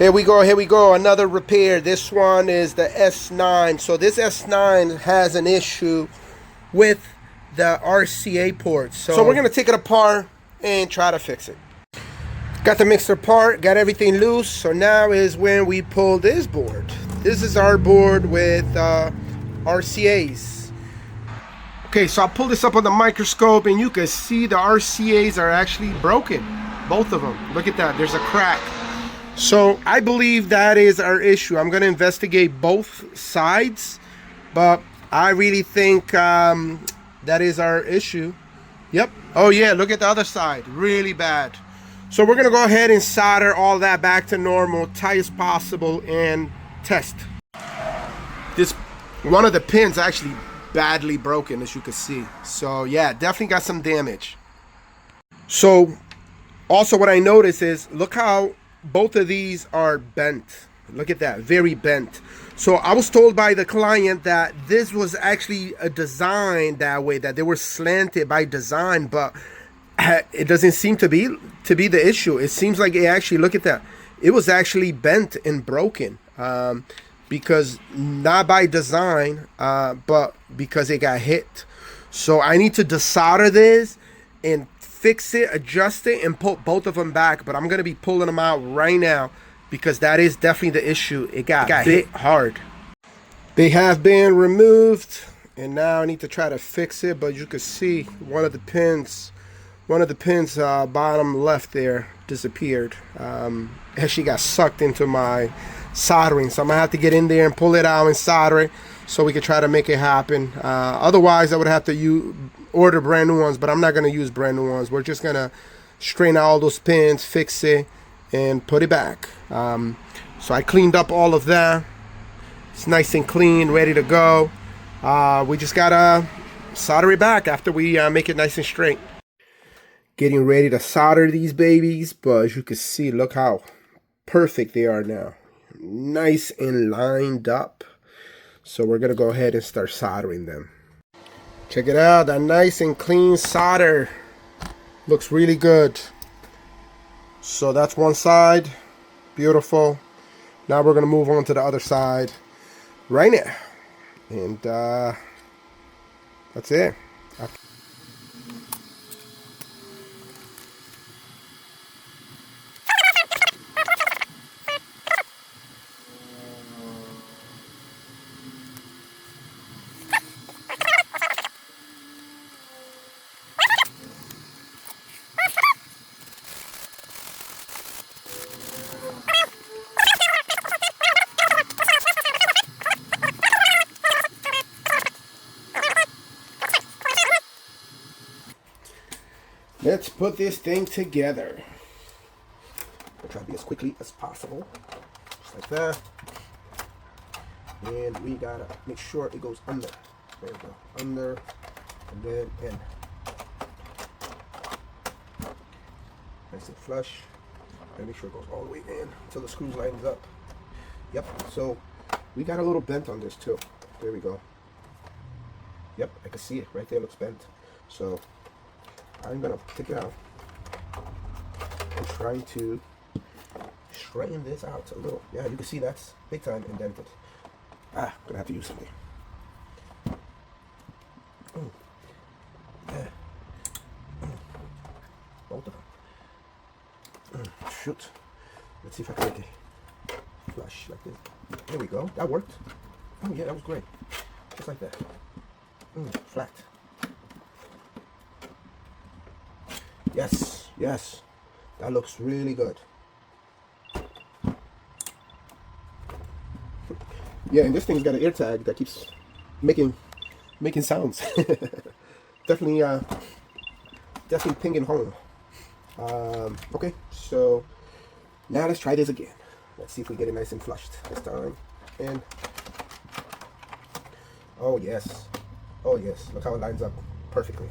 Here we go, another repair. This one is the S9. So this S9 has an issue with the RCA port. So we're gonna take it apart and try to fix it. Got the mixer part, got everything loose. So now is when we pull this board. This is our board with RCAs. Okay, so I pulled this up on the microscope and you can see the RCAs are actually broken. Both of them. Look at that, there's a crack. So I believe that is our issue. I'm going to investigate both sides, but I really think that is our issue. Yep. Oh yeah, look at the other side. Really bad. So we're going to go ahead and solder all that back to normal, tight as possible, and test. This one of the pins actually badly broken, as you can see. So yeah, definitely got some damage. So also what I noticed is, look how both of these are bent. Look at that, very bent. So I was told by the client that this was actually a design that way, that they were slanted by design, but it doesn't seem to be the issue. It seems like it actually, look at that, it was actually bent and broken, because not by design, but because it got hit. So I need to desolder this and fix it, adjust it, and put both of them back. But I'm going to be pulling them out right now because that is definitely the issue. It got hit hard. They have been removed, and now I need to try to fix it. But you can see one of the pins bottom left there disappeared. Actually got sucked into my soldering. So I'm going to have to get in there and pull it out and solder it so we can try to make it happen. Otherwise, I would have to order brand new ones, but I'm not going to use brand new ones. We're just going to straighten out all those pins, fix it, and put it back. So I cleaned up all of that. It's nice and clean, ready to go. We just got to solder it back after we make it nice and straight. Getting ready to solder these babies, but as you can see, look how perfect they are now. Nice and lined up. So we're going to go ahead and start soldering them. Check it out, that nice and clean solder. Looks really good. So that's one side. Beautiful. Now we're going to move on to the other side right now. And that's it. Let's put this thing together. I'll try to be as quickly as possible. Just like that. And we gotta make sure it goes under. There we go. Under and then in. Nice and flush. And make sure it goes all the way in until the screws lines up. Yep, so we got a little bent on this too. There we go. Yep, I can see it right there, looks bent. So I'm gonna take it out and try to straighten this out a little. Yeah, you can see that's big time indented. I'm gonna have to use something. Yeah. Both of them. Shoot. Let's see if I can make it flush like this. There we go. That worked. Oh yeah, that was great. Just like that. Flat. Yes, yes, that looks really good. Yeah, and this thing's got an air tag that keeps making sounds. Definitely pinging home. Okay, so now let's try this again. Let's see if we get it nice and flushed this time. And oh yes, look how it lines up perfectly.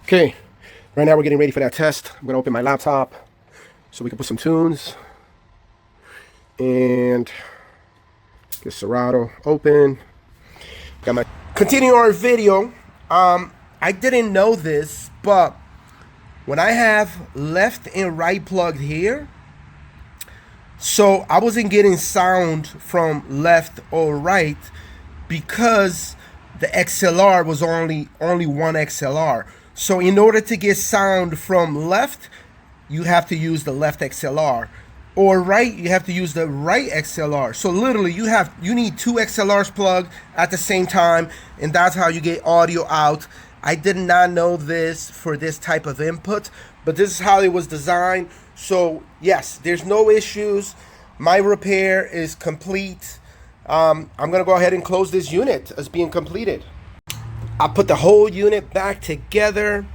Okay, right now we're getting ready for that test. I'm gonna open my laptop so we can put some tunes. And get Serato open. Got my continue our video. I didn't know this, but when I have left and right plugged here, so I wasn't getting sound from left or right because the XLR was only one XLR. So in order to get sound from left, you have to use the left XLR, or right, you have to use the right XLR. So literally you need two XLRs plugged at the same time, and that's how you get audio out. I did not know this for this type of input, but this is how it was designed. So yes, there's no issues. My repair is complete. I'm gonna go ahead and close this unit as being completed. I put the whole unit back together,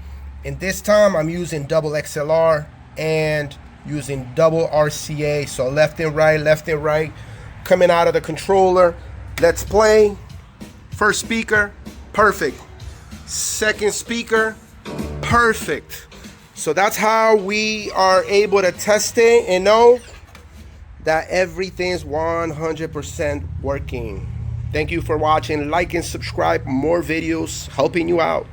and this time I'm using double XLR and using double RCA. So left and right coming out of the controller. Let's play. First speaker, perfect. Second speaker, perfect. So that's how we are able to test it and know that everything's 100% working. Thank you for watching. Like and subscribe. More videos helping you out.